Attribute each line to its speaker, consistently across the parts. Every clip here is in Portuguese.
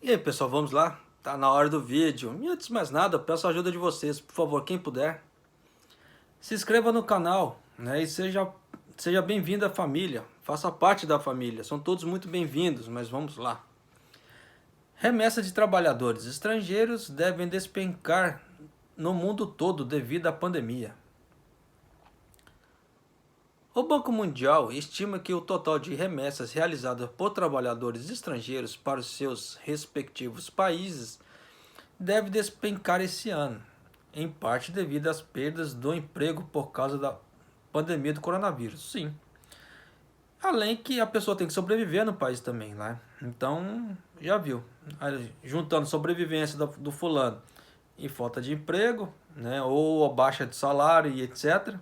Speaker 1: E aí, pessoal, vamos lá? Tá na hora do vídeo. E antes de mais nada, eu peço a ajuda de vocês, por favor, quem puder. Se inscreva no canal, né? E seja bem-vindo à família. Faça parte da família. São todos muito bem-vindos, mas vamos lá. Remessa de trabalhadores estrangeiros devem despencar no mundo todo devido à pandemia. O Banco Mundial estima que o total de remessas realizadas por trabalhadores estrangeiros para os seus respectivos países deve despencar esse ano, em parte devido às perdas do emprego por causa da pandemia do coronavírus. Sim. Além que a pessoa tem que sobreviver no país também, né? Então, já viu. Juntando sobrevivência do fulano e falta de emprego, né? Ou a baixa de salário e etc.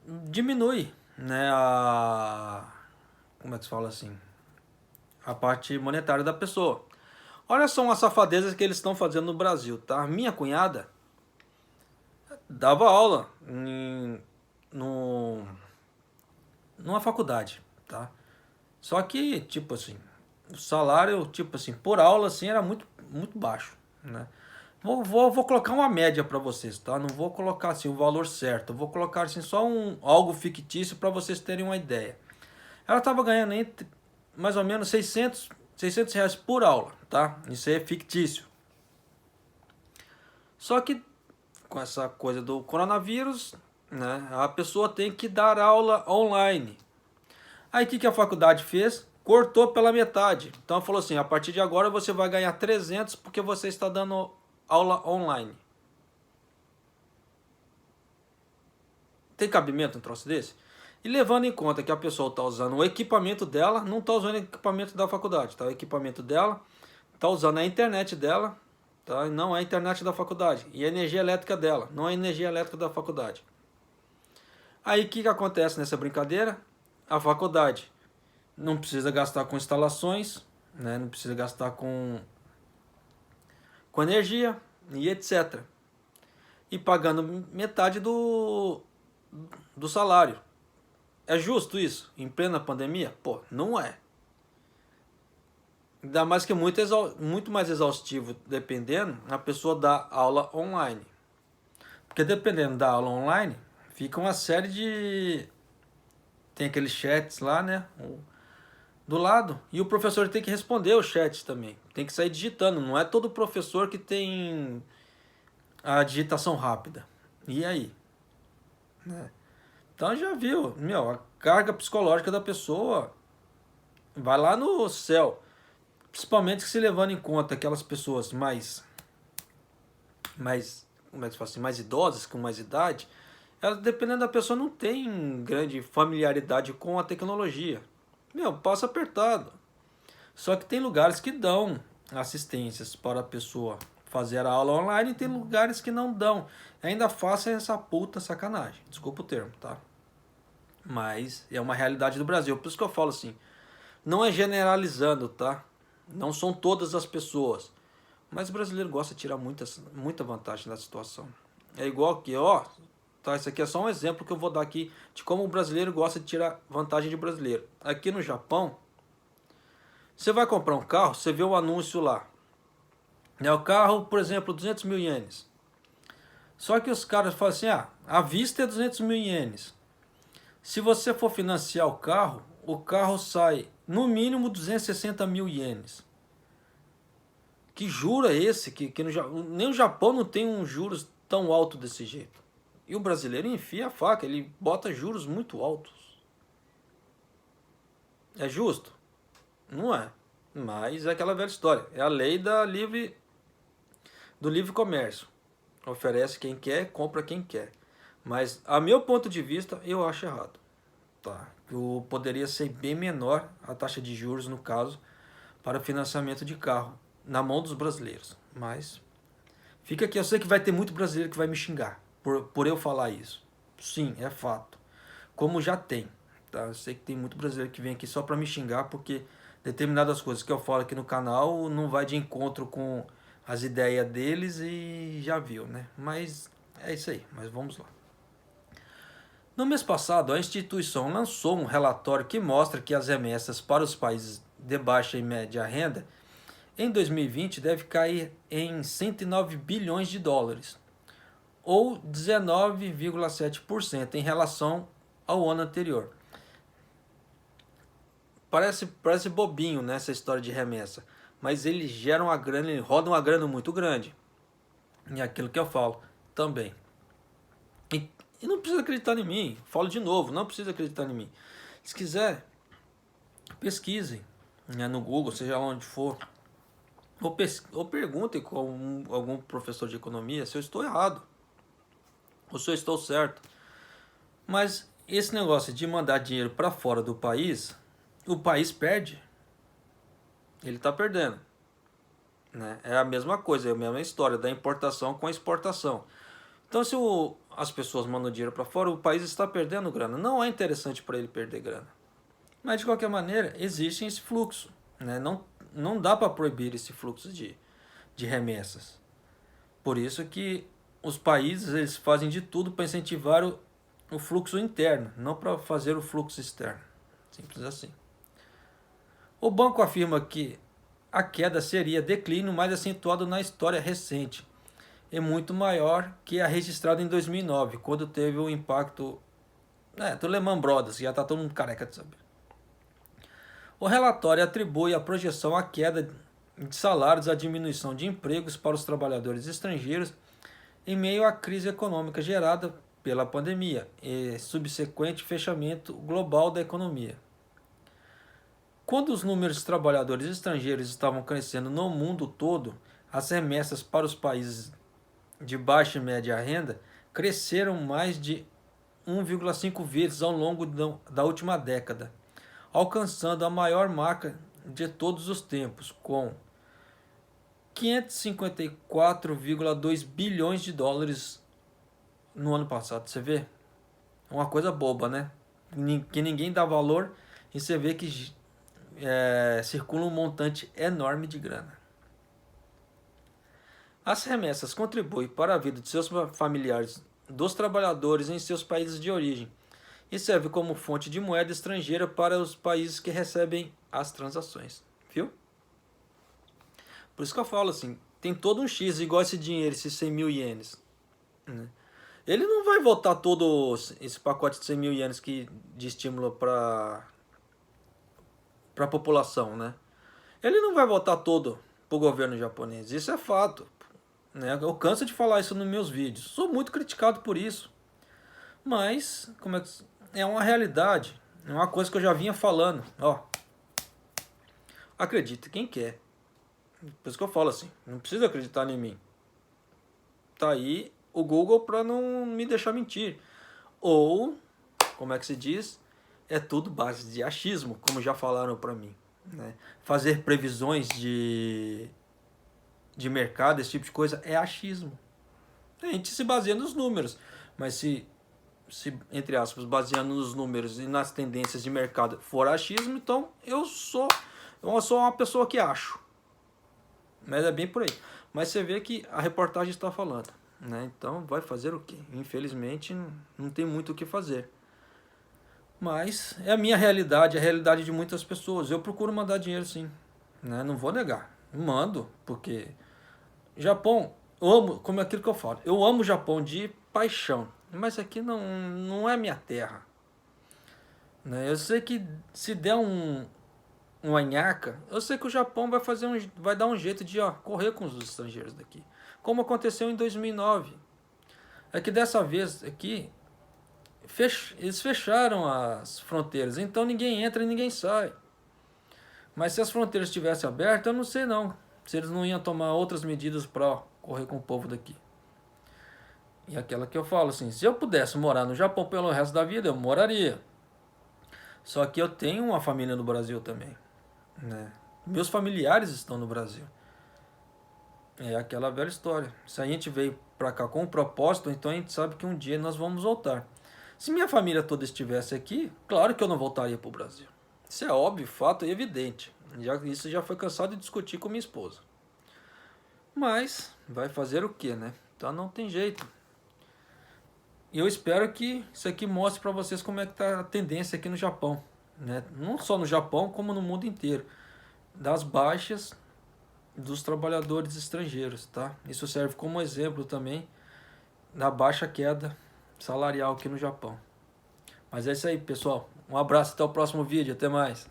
Speaker 1: Diminui, né? Como é que se fala assim? A parte monetária da pessoa. Olha só uma safadeza que eles estão fazendo no Brasil, tá? Minha cunhada dava aula no, numa faculdade, tá? Só que, tipo assim, o salário, tipo assim, por aula, assim, era muito baixo, né? Vou colocar uma média para vocês, tá? Não vou colocar, assim, o valor certo. Eu vou colocar, assim, só algo fictício para vocês terem uma ideia. Ela estava ganhando entre, mais ou menos, seiscentos reais por aula, tá? Isso aí é fictício. Só que com essa coisa do coronavírus, né, a pessoa tem que dar aula online. Aí o que a faculdade fez? Cortou pela metade. Então falou assim, a partir de agora você vai ganhar 300 porque você está dando aula online. Tem cabimento um troço desse? E levando em conta que a pessoa está usando o equipamento dela, não está usando o equipamento da faculdade, tá? O equipamento dela está usando a internet dela, tá? Não é a internet da faculdade. E a energia elétrica dela, não é a energia elétrica da faculdade. Aí o que acontece nessa brincadeira? A faculdade não precisa gastar com instalações, né? Não precisa gastar com energia e etc. E pagando metade do salário. É justo isso? Em plena pandemia? Pô, não é. Ainda mais que é muito mais exaustivo, dependendo, a pessoa dá aula online. Porque dependendo da aula online, fica uma série de... Tem aqueles chats lá, né? Do lado. E o professor tem que responder os chats também. Tem que sair digitando. Não é todo professor que tem a digitação rápida. E aí? Né? Então já viu, meu, a carga psicológica da pessoa vai lá no céu. Principalmente se levando em conta aquelas pessoas como é que se fala assim, mais idosas, com mais idade, elas, dependendo da pessoa, não tem grande familiaridade com a tecnologia. Meu, passa apertado. Só que tem lugares que dão assistências para a pessoa fazer a aula online e tem lugares que não dão. Ainda faça essa puta sacanagem. Desculpa o termo, tá? Mas é uma realidade do Brasil. Por isso que eu falo assim, não é generalizando, tá? Não são todas as pessoas. Mas o brasileiro gosta de tirar muita vantagem da situação. É igual que, ó, tá, isso aqui é só um exemplo que eu vou dar aqui de como o brasileiro gosta de tirar vantagem de brasileiro. Aqui no Japão, você vai comprar um carro, você vê o anúncio lá. É o carro, por exemplo, 200 mil ienes. Só que os caras falam assim, a vista é 200 mil ienes. Se você for financiar o carro sai no mínimo 260 mil ienes. Que juro é esse? Que nem o Japão não tem um juros tão alto desse jeito. E o brasileiro enfia a faca, ele bota juros muito altos. É justo? Não é. Mas é aquela velha história. É a lei do livre comércio. Oferece quem quer, compra quem quer. Mas, a meu ponto de vista, eu acho errado. Tá? Poderia ser bem menor a taxa de juros, no caso, para financiamento de carro, na mão dos brasileiros. Mas, fica aqui, eu sei que vai ter muito brasileiro que vai me xingar por eu falar isso. Sim, é fato. Como já tem. Tá? Eu sei que tem muito brasileiro que vem aqui só para me xingar porque determinadas coisas que eu falo aqui no canal não vai de encontro com as ideias deles e já viu, né? Mas é isso aí, mas vamos lá. No mês passado, a instituição lançou um relatório que mostra que as remessas para os países de baixa e média renda, em 2020 deve cair em 109 bilhões de dólares, ou 19,7% em relação ao ano anterior. Parece bobinho nessa história de remessa, mas eles geram uma grana, eles rodam uma grana muito grande. E é aquilo que eu falo também. E não precisa acreditar em mim, falo de novo, não precisa acreditar em mim. Se quiser, pesquisem, né, no Google, seja onde for, ou perguntem com algum professor de economia se eu estou errado ou se eu estou certo. Mas esse negócio de mandar dinheiro para fora do país, o país perde. Ele está perdendo. Né? É a mesma coisa, é a mesma história da importação com a exportação. Então, se as pessoas mandam dinheiro para fora, o país está perdendo grana. Não é interessante para ele perder grana. Mas, de qualquer maneira, existe esse fluxo. Né? Não dá para proibir esse fluxo de remessas. Por isso que os países eles fazem de tudo para incentivar o fluxo interno, não para fazer o fluxo externo. Simples assim. O banco afirma que a queda seria declínio mais acentuado na história recente e muito maior que a registrada em 2009, quando teve o impacto do Lehman Brothers, já está todo mundo careca de saber. O relatório atribui a projeção à queda de salários, à diminuição de empregos para os trabalhadores estrangeiros em meio à crise econômica gerada pela pandemia e subsequente fechamento global da economia. Quando os números de trabalhadores estrangeiros estavam crescendo no mundo todo, as remessas para os países de baixa e média renda cresceram mais de 1,5 vezes ao longo da última década, alcançando a maior marca de todos os tempos, com 554,2 bilhões de dólares no ano passado. Você vê? Uma coisa boba, né? Que ninguém dá valor e você vê que circula um montante enorme de grana. As remessas contribuem para a vida de seus familiares, dos trabalhadores em seus países de origem e serve como fonte de moeda estrangeira para os países que recebem as transações. Viu? Por isso que eu falo assim, tem todo um X igual esse dinheiro, esses 100 mil ienes. Né? Ele não vai voltar todo esse pacote de 100 mil ienes de estímulo para a população, né? Ele não vai voltar todo para o governo japonês, isso é fato. Né? Eu canso de falar isso nos meus vídeos, sou muito criticado por isso. Mas é uma realidade, é uma coisa que eu já vinha falando. Acredita quem quer. Por isso que eu falo assim, não precisa acreditar em mim. Tá aí o Google para não me deixar mentir. Ou, como é que se diz? É tudo base de achismo, como já falaram para mim. Né? Fazer previsões de mercado, esse tipo de coisa, é achismo. A gente se baseia nos números, mas se entre aspas, baseando nos números e nas tendências de mercado for achismo, então eu sou uma pessoa que acho. Mas é bem por aí. Mas você vê que a reportagem está falando. Né? Então vai fazer o quê? Infelizmente não tem muito o que fazer. Mas é a minha realidade, a realidade de muitas pessoas. Eu procuro mandar dinheiro sim. Né? Não vou negar. Mando, porque Japão, eu amo, como é aquilo que eu falo. Eu amo o Japão de paixão. Mas aqui não é minha terra. Né? Eu sei que se der uma nhaca, eu sei que o Japão vai dar um jeito de correr com os estrangeiros daqui. Como aconteceu em 2009. É que dessa vez aqui, eles fecharam as fronteiras, então ninguém entra e ninguém sai. Mas se as fronteiras estivessem abertas, eu não sei não. Se eles não iam tomar outras medidas para correr com o povo daqui. E aquela que eu falo assim, se eu pudesse morar no Japão pelo resto da vida, eu moraria. Só que eu tenho uma família no Brasil também. Né? Meus familiares estão no Brasil. É aquela velha história. Se a gente veio para cá com um propósito, então a gente sabe que um dia nós vamos voltar. Se minha família toda estivesse aqui, claro que eu não voltaria para o Brasil. Isso é óbvio, fato e evidente. Isso já foi cansado de discutir com minha esposa. Mas vai fazer o que, né? Então não tem jeito. E eu espero que isso aqui mostre para vocês como é que está a tendência aqui no Japão. Né? Não só no Japão, como no mundo inteiro. das baixas dos trabalhadores estrangeiros, tá? Isso serve como exemplo também da baixa queda salarial aqui no Japão. Mas é isso aí, pessoal. Um abraço, até o próximo vídeo, até mais.